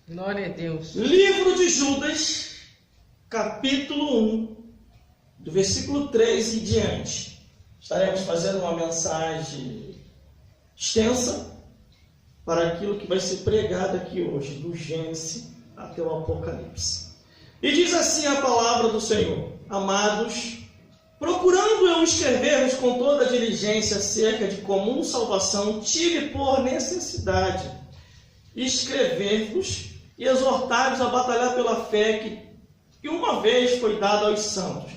Glória a Deus. Livro de Judas, capítulo 1, do versículo 3 e diante. Estaremos fazendo uma mensagem extensa para aquilo que vai ser pregado aqui hoje, do Gênesis até o Apocalipse. E diz assim a palavra do Senhor: Amados, procurando eu escrever-vos com toda a diligência acerca de comum salvação, tive por necessidade escrever-vos e exortar-vos a batalhar pela fé que uma vez foi dada aos santos.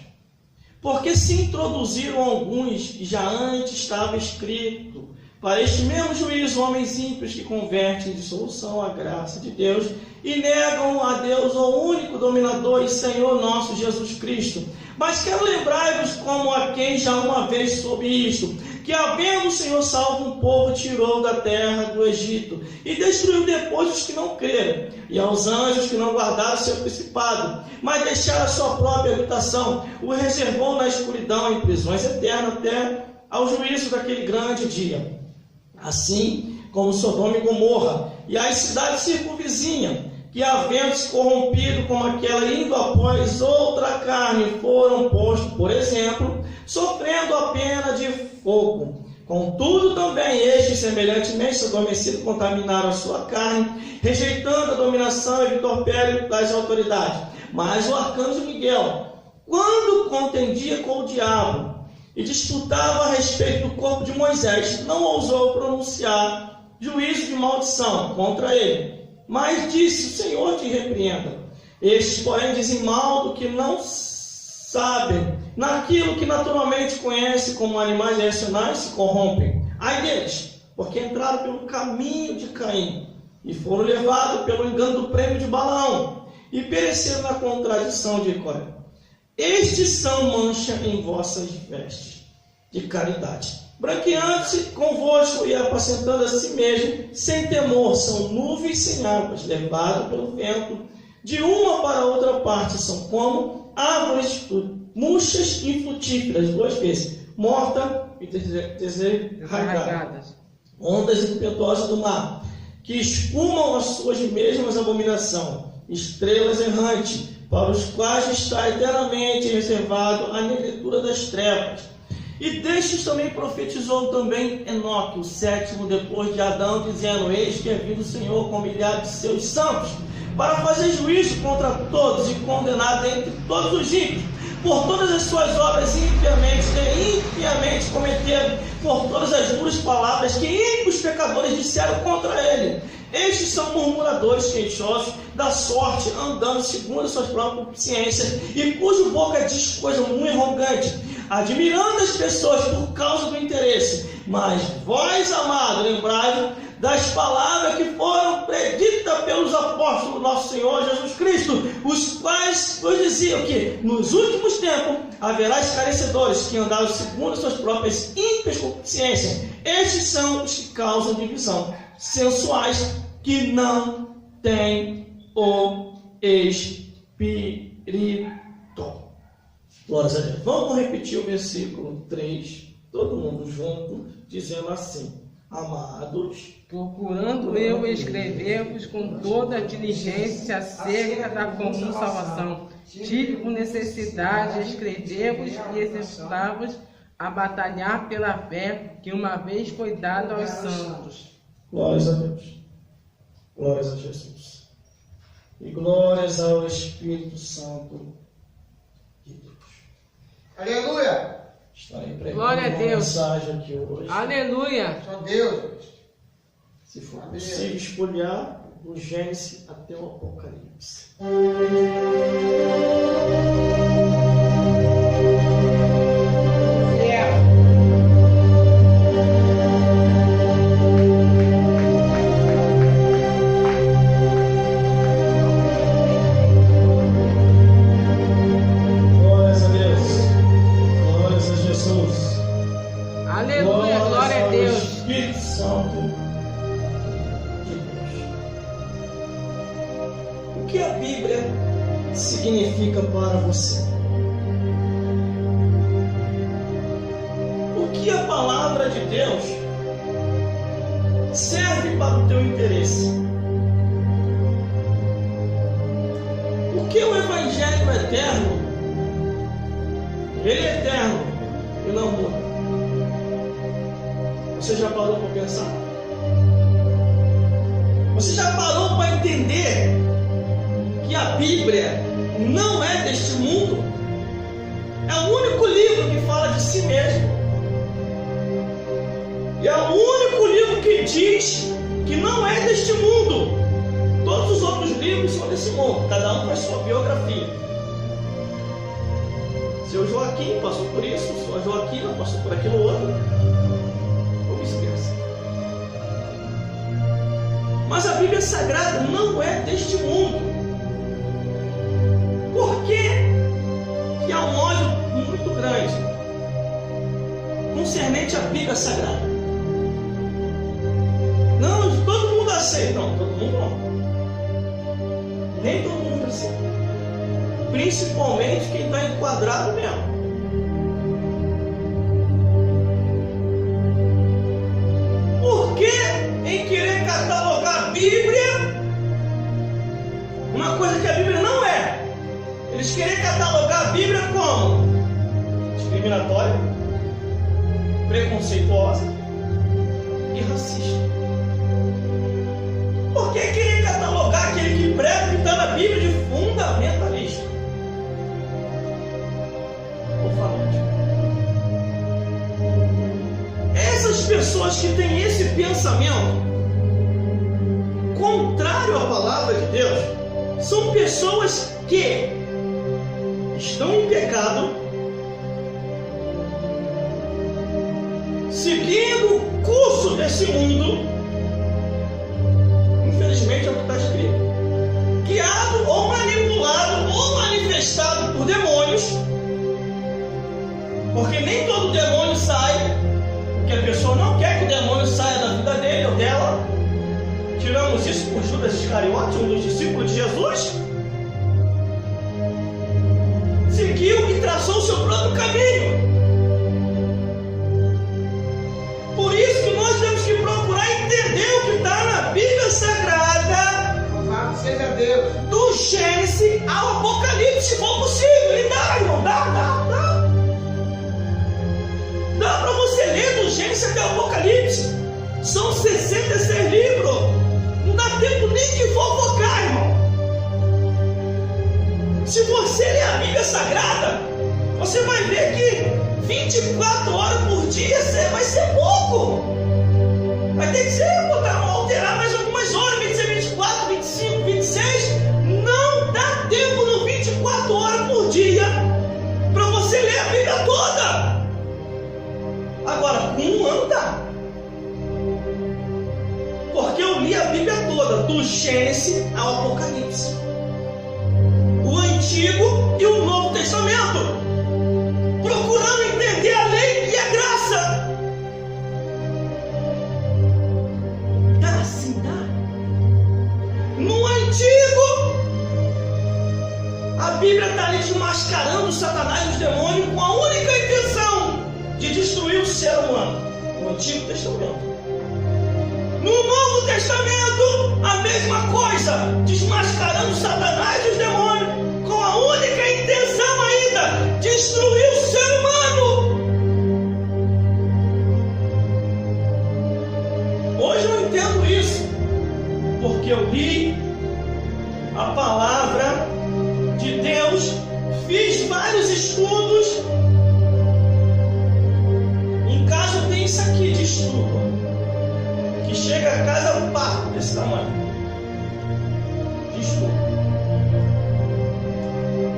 Porque se introduziram alguns, e já antes estava escrito, para este mesmo juízo, homens ímpios que convertem em dissolução a graça de Deus e negam a Deus, o único dominador e Senhor nosso Jesus Cristo. Mas quero lembrar-vos como a quem já uma vez soube isto, que havendo o Senhor salvo um povo, tirou da terra do Egito e destruiu depois os que não creram, e aos anjos que não guardaram seu principado, mas deixaram a sua própria habitação, o reservou na escuridão em prisões eternas até ao juízo daquele grande dia. Assim como Sodoma e Gomorra e as cidades circunvizinhas, que havendo se corrompido como aquela, indo após outra carne, foram postos, por exemplo, sofrendo a pena de fogo. Contudo, também estes, semelhantemente adormecidos, contaminaram a sua carne, rejeitando a dominação e vitupério das autoridades. Mas o arcanjo Miguel, quando contendia com o diabo e disputava a respeito do corpo de Moisés, não ousou pronunciar juízo de maldição contra ele, mas disse: o Senhor te repreenda. Estes, porém, dizem mal do que não sabem, naquilo que naturalmente conhecem como animais irracionais, se corrompem. Ai deles, porque entraram pelo caminho de Caim e foram levados pelo engano do prêmio de Balaão e pereceram na contradição de Coré. Estes são mancha em vossas vestes de caridade, branqueando-se convosco e apacentando a si mesmo, sem temor, são nuvens sem águas, levados pelo vento de uma para outra parte, são como árvores murchas e frutíferas, duas vezes, morta e desarraigadas, ondas impetuosas do mar, que espumam as suas mesmas abominações, estrelas errantes, para os quais está eternamente reservado a negritura das trevas. E destes também profetizou também Enoque, o sétimo depois de Adão, dizendo: Eis que é vindo o Senhor com milhares de seus santos, para fazer juízo contra todos e condenar dentre todos os ímpios, por todas as suas obras impiamente cometeram, por todas as duras palavras que ímpios pecadores disseram contra ele. Estes são murmuradores queixosos da sorte, andando segundo as suas próprias consciências, e cuja boca diz coisa muito arrogante, admirando as pessoas por causa do interesse. Mas vós, amados, lembrai-vos das palavras que foram preditas pelos apóstolos do nosso Senhor Jesus Cristo, os quais vos diziam que nos últimos tempos haverá esclarecedores que andaram segundo as suas próprias ímpias consciências. Estes são os que causam divisão, sensuais, que não têm o Espírito. Glórias a Deus. Vamos repetir o versículo 3, todo mundo junto, dizendo assim: Amados, procurando eu escrever-vos com toda a diligência acerca da comum salvação, tive por necessidade escrever-vos e exercitar-vos a batalhar pela fé que uma vez foi dada aos santos. Glórias a Deus. Glórias a Jesus. E glórias ao Espírito Santo de Deus. Aleluia! Estarei pregando Glória a uma Deus. mensagem aqui hoje. Aleluia! Só Deus. Se for possível, espolhar do Gênesis até o Apocalipse. Glórias a Deus. Glórias a Jesus. Aleluia! Glória a ao Deus! Espírito Santo de Deus. O que a Bíblia significa para você? O que a palavra de Deus serve para o teu interesse? Porque o Evangelho eterno, ele é eterno e não muda. Você já parou para pensar? Você já parou para entender que a Bíblia não é deste mundo? É o único livro que fala de si mesmo. E é o único livro que diz que não é deste mundo. Todos os outros livros são desse mundo. Cada um faz sua biografia. Seu Joaquim passou por isso, sua Joaquina passou por aquilo outro. Ou vice-versa. Mas a Bíblia Sagrada não é deste mundo. Por quê? Que há um ódio muito grande concernente à Bíblia Sagrada. Não, todo mundo aceita. Não, todo mundo não. Nem todo mundo aceita. Principalmente quem está enquadrado mesmo. Por que em querer catalogar a Bíblia uma coisa que a Bíblia não é? Eles querem catalogar a Bíblia como discriminatória, preconceituosa e racista. Por que querer catalogar aquele que prega que está na Bíblia de fundamentalista? Ou fanático? Essas pessoas que têm esse pensamento contrário à palavra de Deus são pessoas que estão em pecado, seguindo o curso desse mundo. Infelizmente é o que está escrito. Guiado ou manipulado ou manifestado por demônios. Porque nem todo demônio sai. Porque a pessoa não quer que o demônio saia da vida dele ou dela. Tiramos isso por Judas Iscariote, um dos discípulos de Jesus. Seguiu e traçou o seu próprio caminho. Por isso que nós temos que procurar entender o que está na Bíblia Sagrada. Louvado seja Deus. Do Gênesis ao Apocalipse, se for possível. E dá, irmão, dá. Dá para você ler do Gênesis até o Apocalipse. São 66 livros. Não dá tempo nem de fofocar, irmão. Se você ler a Bíblia Sagrada, você vai ver que 24 horas por dia vai ser pouco. Vai ter que ser, alterar mais algumas horas, 24, 25, 26. Não dá tempo no 24 horas por dia para você ler a Bíblia toda. Agora, com um ano dá. Porque eu li a Bíblia toda, do Gênesis ao Apocalipse. O Antigo e o Novo Testamento. Procurando entender a lei e a graça. Dá sim, dá. No Antigo, a Bíblia está ali desmascarando Satanás e os demônios com a única intenção de destruir o ser humano. No Antigo Testamento. No Novo Testamento, a mesma coisa, desmascarando Satanás e os demônios com a única intenção ainda, destruir o ser humano. Hoje eu entendo isso, porque eu li a palavra de Deus, fiz vários estudos. Em casa tem isso aqui de estudo, que chega a casa um papo desse tamanho de estudo.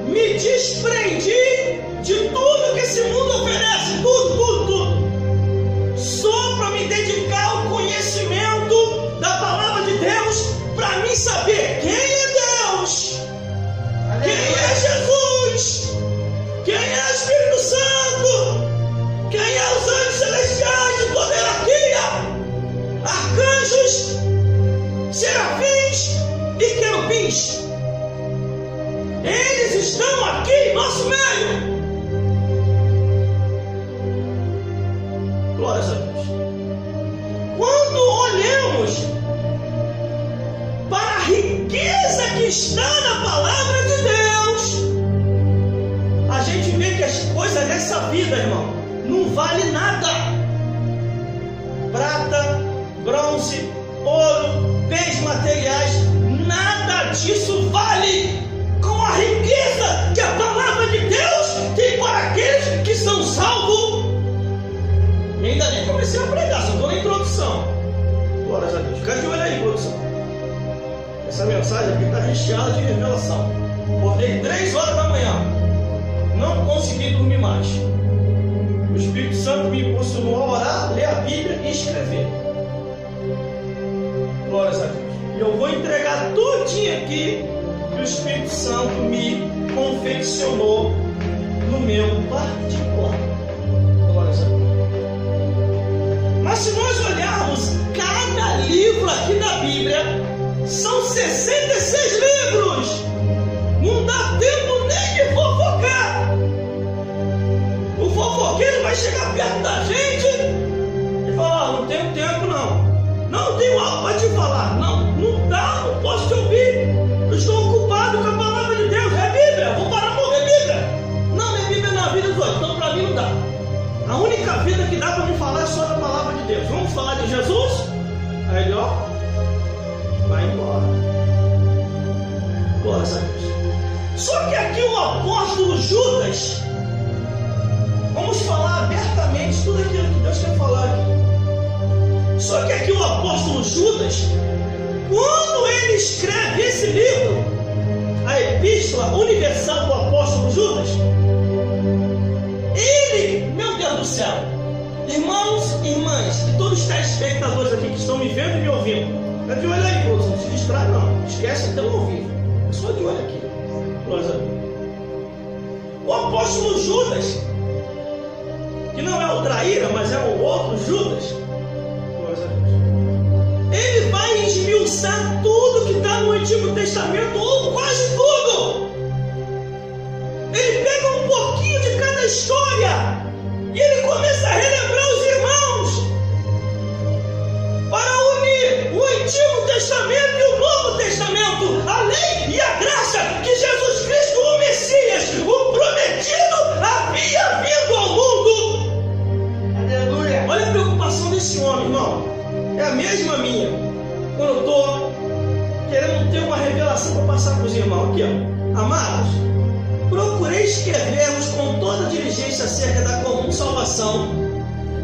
Me desprendi de tudo que esse mundo oferece, tudo. Só para me dedicar ao conhecimento da palavra de Deus, para mim saber quem é Deus, quem é Jesus, quem é o Espírito Santo, quem é os anjos celestiais de toda hierarquia, arcanjos, serafins e querubins. Eles estão aqui em nosso meio. Glórias a Deus. Quando olhamos para a riqueza que está na palavra de Deus, vida, irmão, não vale nada. Prata, bronze, ouro, bens materiais, nada disso vale com a riqueza que a palavra de Deus tem para aqueles que são salvos. E ainda nem comecei a pregar, só estou na introdução. Glórias a Deus. Fica de olho aí, produção. Essa mensagem aqui está recheada de revelação. Acordei 3 horas da manhã, não consegui dormir mais. O Espírito Santo me impulsionou a orar, ler a Bíblia e escrever. Glórias a Deus. E eu vou entregar tudinho aqui que o Espírito Santo me confeccionou no meu particular. Glórias a Deus. Mas se nós olharmos cada livro aqui da Bíblia, são 66 livros. Não dá tempo nem de fofocar. O fofoqueiro vai chegar perto da gente e falar: não tenho tempo não. Não tenho algo para te falar. Não dá, não posso te ouvir. Eu estou ocupado com a palavra de Deus. É Bíblia, vou parar para ouvir Bíblia. Não, é Bíblia na vida dos outros. Então para mim não dá. A única vida que dá para me falar é só da palavra de Deus. Vamos falar de Jesus? Aí ele, ó, vai embora. Glórias a Deus. Só que aqui o apóstolo Judas, vamos falar abertamente tudo aquilo que Deus quer falar aqui. Só que aqui o apóstolo Judas, quando ele escreve esse livro, a Epístola Universal do apóstolo Judas, ele, meu Deus do céu, irmãos e irmãs, e todos os telespectadores aqui que estão me vendo e me ouvindo, é de olho aí, não se distrai não, esquece até o ouvido, é só de olho aqui. O apóstolo Judas, que não é o traíra, mas é o outro Judas, ele vai esmiuçar tudo que está no Antigo Testamento, ou quase tudo. Ele pega um pouquinho de cada história e ele começa a relembrar os irmãos para unir o Antigo Testamento e o Novo Testamento, a lei e a graça que Jesus Cristo, o Messias, o prometido, havia vindo ao mundo. Aleluia. Olha a preocupação desse homem, irmão. É a mesma minha. Quando eu estou querendo ter uma revelação para passar para os irmãos. Aqui, ó. Amados, procurei escrever-vos com toda diligência acerca da comum salvação.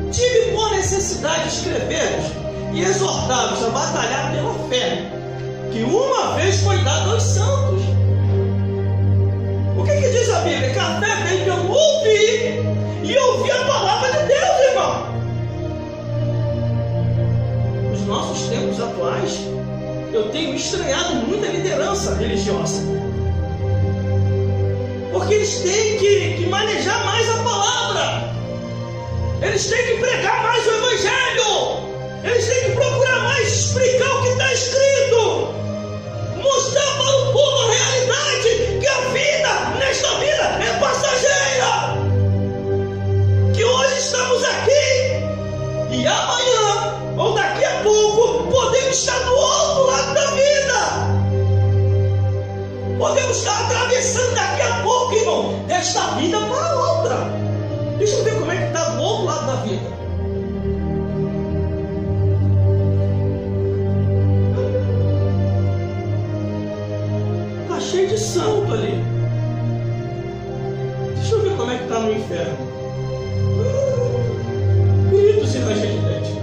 Tive por necessidade de escrever-vos e exortar-vos a batalhar pela fé, que uma vez foi dada aos santos. O que diz a Bíblia? Que a fé vem pelo ouvir e ouvir a palavra de Deus, irmão. Nos nossos tempos atuais, eu tenho estranhado muita liderança religiosa, porque eles têm que manejar mais a palavra, eles têm que pregar mais o Evangelho, eles têm que procurar mais explicar o que está escrito, mostrar para o povo a realidade, que a vida, nesta vida, é passageira, que hoje estamos aqui e amanhã, ou daqui a pouco, podemos estar do outro lado da vida. Podemos estar atravessando daqui a pouco, irmão, desta vida para a outra. Deixa eu ver como é que está do outro lado da vida. Está cheio de santo ali. Deixa eu ver como é que está no inferno. Gritos e ranger de dente.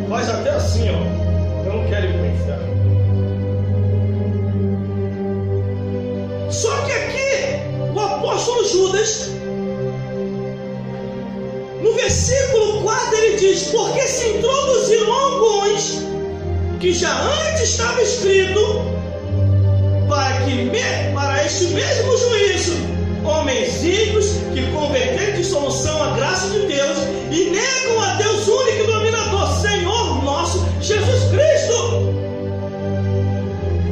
Faz até assim, ó. Eu não quero ir para o inferno. Só que aqui, o apóstolo Judas, no versículo 4, ele diz: porque se introduziram alguns que já antes estava escrito, para este mesmo juízo, homens ímpios que converteram de solução a graça de Deus e negam a Deus único e dominador, Senhor nosso Jesus Cristo.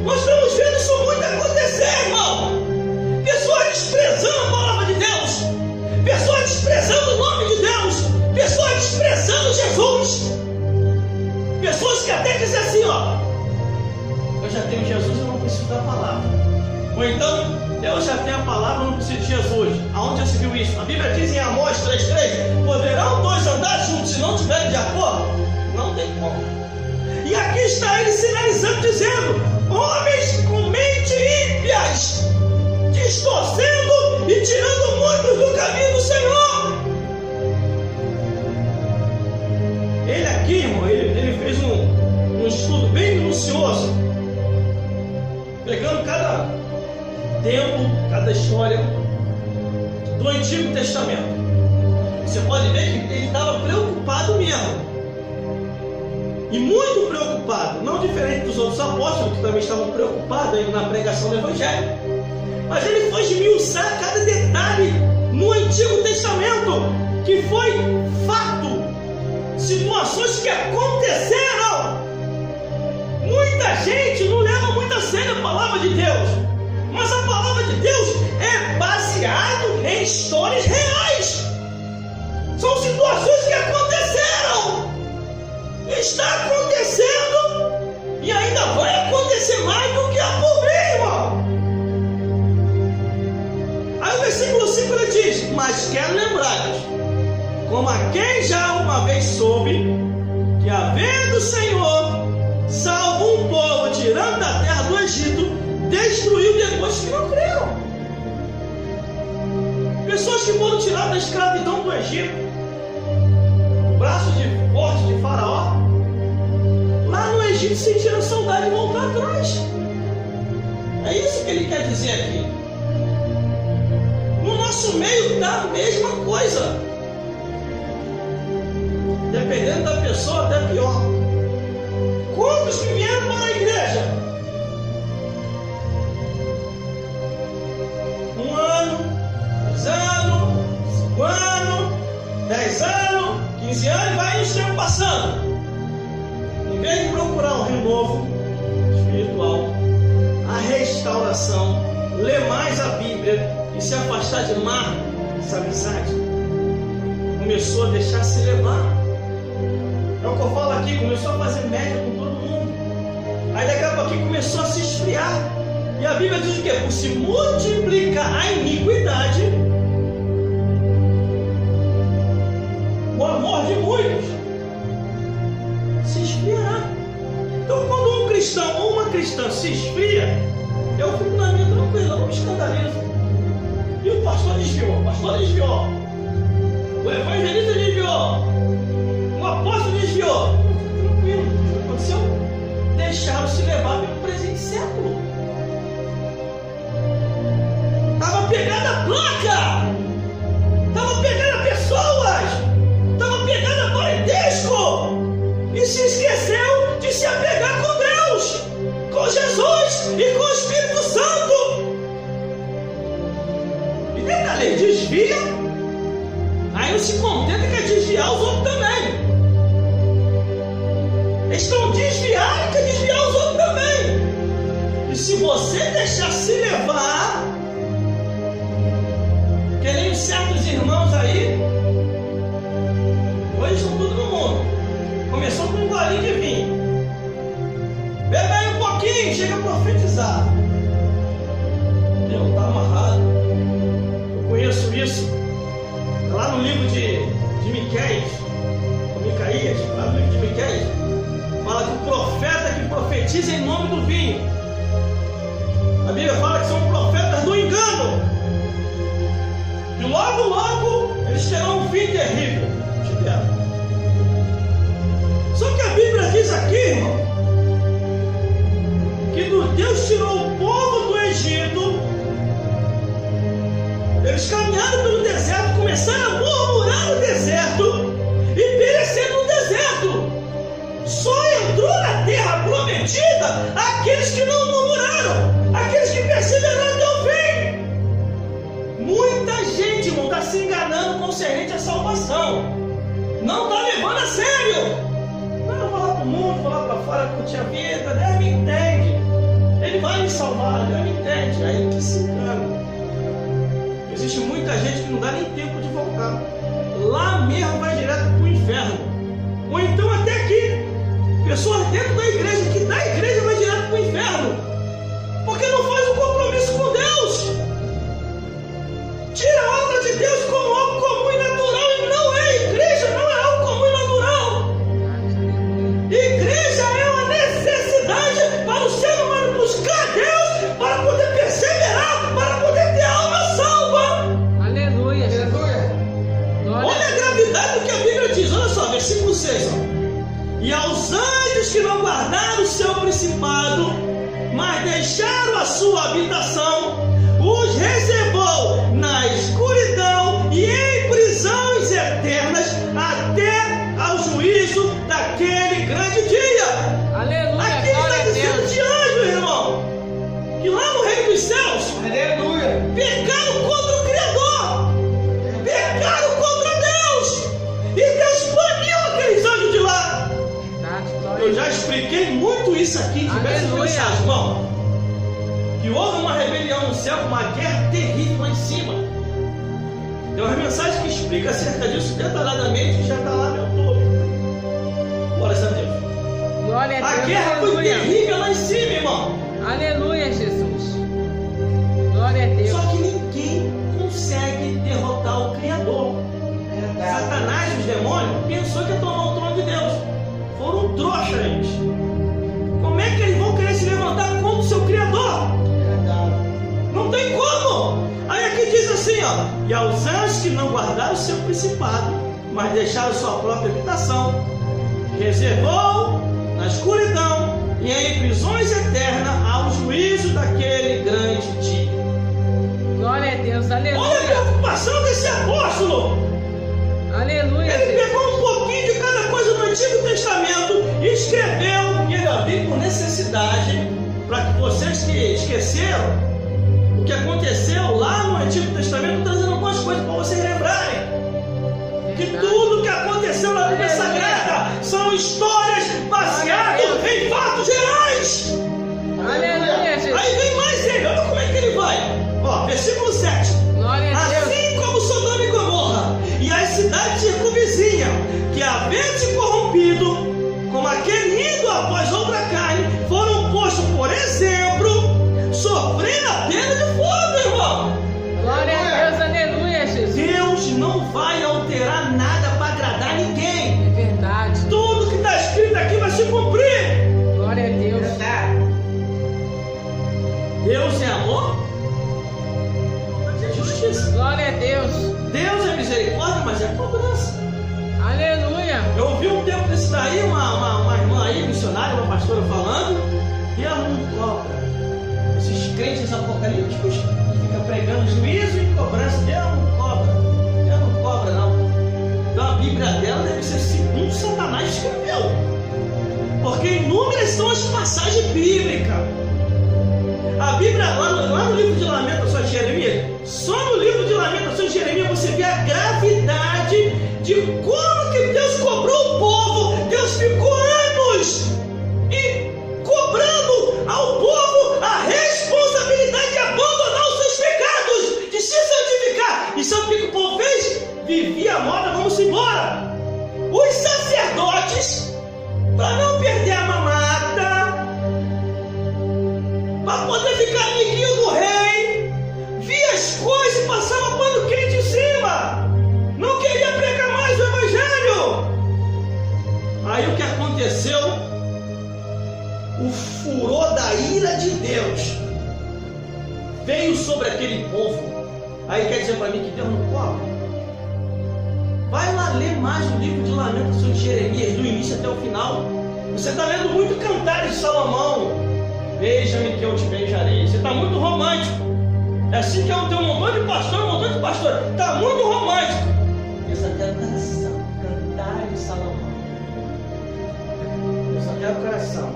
Nós estamos vendo isso muito acontecer, irmão. Pessoas desprezando a palavra de Deus, já tenho Jesus, eu não preciso da palavra. Ou então, eu já tenho a palavra, eu não preciso de Jesus. Aonde já se viu isso? A Bíblia diz em Amós 3,3: poderão dois andar juntos se não tiverem de acordo? Não tem como. E aqui está ele sinalizando, dizendo: homens com mente ímpias, distorcendo e tirando muitos do caminho do Senhor. Ele aqui, irmão, ele fez um estudo bem minucioso, pegando cada tempo, cada história do Antigo Testamento. Você pode ver que ele estava preocupado mesmo, e muito preocupado, não diferente dos outros apóstolos, que também estavam preocupados na pregação do Evangelho. Mas ele foi esmiuçar cada detalhe no Antigo Testamento, que foi fato, situações que aconteceram. Muita gente não leva muito a sério a palavra de Deus, mas a palavra de Deus é baseada em histórias reais. São situações que aconteceram, está acontecendo e ainda vai acontecer mais do que há por vir, irmão. Aí o versículo 5 ele diz: mas quero lembrar-vos, como a quem já uma vez soube, que havendo o Senhor salvo um povo tirando da terra do Egito, destruiu depois que não creram. Pessoas que foram tiradas da escravidão do Egito, o braço forte de Faraó, lá no Egito sentiram saudade de voltar atrás. É isso que ele quer dizer aqui. No nosso meio está a mesma coisa. Dependendo da pessoa, até pior. Quantos que vieram para a igreja? 1 ano, 2 anos, 5 anos, 10 anos, 15 anos, e vai o tempo passando. Em vez de procurar um renovo espiritual, a restauração, ler mais a Bíblia e se afastar de más amizades, começou a deixar se levar. É o que eu falo aqui, começou a fazer média com todo mundo. Aí daqui a pouquinho começou a se esfriar. E a Bíblia diz o quê? Por se multiplicar a iniquidade, o amor de muitos se esfriará. Então quando um cristão ou uma cristã se esfria, eu fico na minha tranquila, não me escandalizo. E o pastor desviou, o evangelista desviou, o apóstolo desviou. Tranquilo, o que aconteceu? Deixaram se levar pelo presente século. Estava pegando a placa, estava pegando pessoas, estava pegando parentesco, e se esqueceu de se apegar com Deus, com Jesus e com o Espírito Santo. E detalhe, desvia, aí não se contenta que é desviar os outros também. Eles estão desviando e quer desviar os outros também. E se você deixar se levar, que nem certos irmãos aí, hoje estão tudo no mundo. Começou com um golinho de vinho, bebe aí um pouquinho, chega a profetizar. Deus está amarrado. Eu conheço isso lá no livro de Miqueias, lá no livro de Miqueias, fala que o profeta que profetiza em nome do vinho, a Bíblia fala que são profetas do engano, e logo eles terão um fim terrível. Só que a Bíblia diz aqui, irmão, que Deus tirou o povo do Egito, eles caminharam pelo deserto, começaram a murmurar no deserto e pereceram no deserto. Só entrou na terra prometida aqueles que não murmuraram, aqueles que perseveraram até o fim. Muita gente, irmão, está se enganando concernente à salvação, não está levando a sério. Não, vou lá para o mundo, vou lá para fora curtir a vida, Deus me entende, Ele vai me salvar, Deus me entende. Aí que se engana. Existe muita gente que não dá nem tempo de voltar, lá mesmo vai direto para o inferno, ou então até aqui. pessoas dentro da igreja, que da igreja vai direto para o inferno, porque não faz um compromisso com Deus, tira a obra de Deus como algo comum e natural, e não é. Igreja não é algo comum e natural. Igreja é uma necessidade para o ser humano buscar Deus, para poder perseverar, para poder ter a alma salva. Aleluia. Olha a gravidade do que a Bíblia diz. Olha só, versículo 6. E aos anjos que não guardaram o seu principado, mas deixaram a sua habitação, os reservou na escuridão e em prisões eternas até ao juízo daquele grande dia. Aleluia. Aqui está dizendo de anjo, irmão, que lá no reino dos céus, Aleluia. pecaram contra o Criador, pecaram contra Deus, e Deus baniu aqueles anjos de lá. Eu já expliquei muito isso aqui em diversas mensagens, irmão, que houve uma rebelião no céu, uma guerra terrível lá em cima. Tem uma mensagem que explica acerca disso detalhadamente, que já está lá no YouTube. Glória a Deus. Glória a Deus. A guerra foi Aleluia. terrível lá em cima, irmão. Aleluia, Jesus. Glória a Deus. Só que ninguém consegue derrotar o Criador. Satanás e os demônios pensou que ia tomar o trono de Deus. Foram trouxas eles. Como é que eles vão querer se levantar contra o seu Criador? Não tem como. Aí aqui diz assim, ó: e aos anjos que não guardaram o seu principado, mas deixaram sua própria habitação, reservou na escuridão e em prisões eternas ao juízo daquele grande dia. Glória a Deus. Aleluia. Olha a preocupação desse apóstolo. Aleluia. Ele Jesus. pegou um pouquinho de cada coisa do Antigo Testamento e escreveu, e ainda veio por necessidade, para que vocês que esqueceram o que aconteceu lá no Antigo Testamento, trazendo algumas coisas para vocês lembrarem. Que tudo que aconteceu na Bíblia Sagrada são histórias baseadas em fatos reais. Aleluia, Jesus. Aí vem mais ele, olha como é que ele vai. Ó, versículo 7. Glória a Deus. Assim como Sodoma e Gomorra e as cidades circunvizinhas, que havendo se corrompido, como aquele indo após outra carne, foram postos por exemplo, sofrendo a pena de fogo, irmão. Glória a Deus. Aleluia, Jesus. Deus não vai alterar nada para agradar ninguém. É verdade. Tudo que está escrito aqui vai se cumprir. Glória a Deus. Deus é amor, mas é justiça. Glória a Deus. Deus é misericórdia, mas é cobrança. Aleluia. Eu ouvi um tempo desse daí, uma irmã aí, missionária, uma pastora falando, e ela não cobra. Esses crentes apocalípticos que ficam pregando juízo e cobrança. Deus não cobra não. Então a Bíblia dela deve ser segundo Satanás escreveu, porque inúmeras são as passagens bíblicas. A Bíblia, lá no livro de Lamentações de Jeremias, só no livro de Lamentações de Jeremias você vê a gravidade de como que Deus cobrou o povo. Deus ficou anos e cobrando ao povo a responsabilidade de abandonar os seus pecados, de se santificar. E sabe o que o povo fez? Vivia a moda, vamos embora. Os sacerdotes, para não perder a mamata, para poder ficar amiguinho do rei, via as coisas e passava pano quente em cima. Não queria pregar mais o evangelho. Aí o que aconteceu? O furor da ira de Deus veio sobre aquele povo. Aí quer dizer para mim que Deus não cobra? Vai lá ler mais o livro de Lamentações de Jeremias, do início até o final. Você está lendo muito Cantares de Salomão. Beija-me que eu te beijarei. Você está muito romântico. É assim que eu tenho um montão de pastor. Está muito romântico. Eu só quero coração. Cantares de Salomão. Eu só quero coração.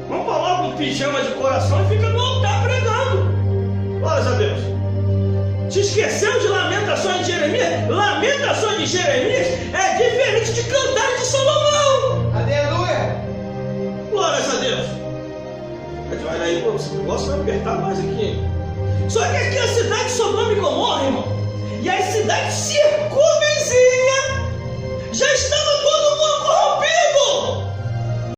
Vamos colocar um pijama de coração e fica no altar pregando. Glórias a Deus. Se esqueceu de Lamentações de Jeremias? Lamentações de Jeremias é diferente de Cantares de Salomão. Aleluia. Glórias a Deus. Olha aí, o negócio vai apertar mais aqui. Só que aqui é a cidade de Sodoma e Gomorra, irmão, e as cidades